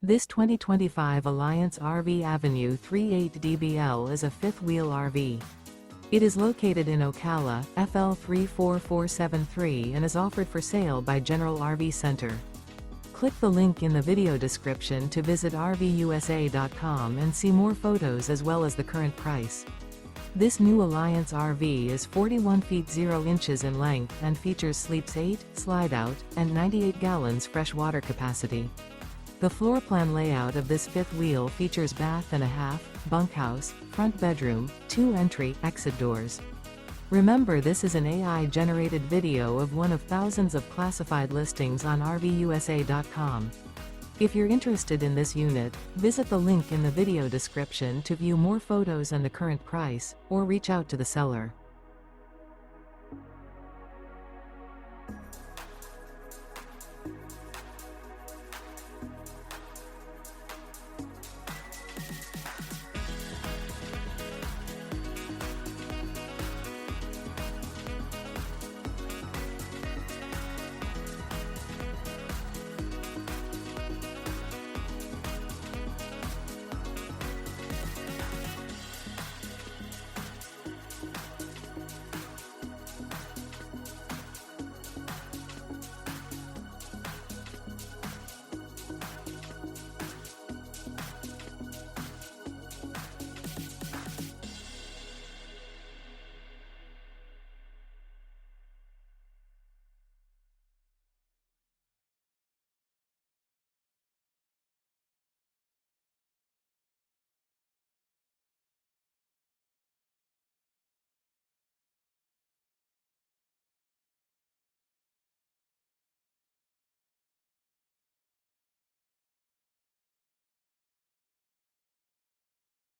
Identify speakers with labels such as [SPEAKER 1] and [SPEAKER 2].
[SPEAKER 1] This 2025 Alliance RV Avenue 38 DBL is a fifth-wheel RV. It is located in Ocala, FL 34473 and is offered for sale by General RV Center. Click the link in the video description to visit RVUSA.com and see more photos as well as the current price. This new Alliance RV is 41 feet 0 inches in length and features sleeps 8, slide-out, and 98 gallons fresh water capacity. The floor plan layout of this fifth wheel features bath and a half, bunkhouse, front bedroom, 2 entry/exit doors. Remember, this is an AI-generated video of one of thousands of classified listings on RVUSA.com. If you're interested in this unit, visit the link in the video description to view more photos and the current price, or reach out to the seller.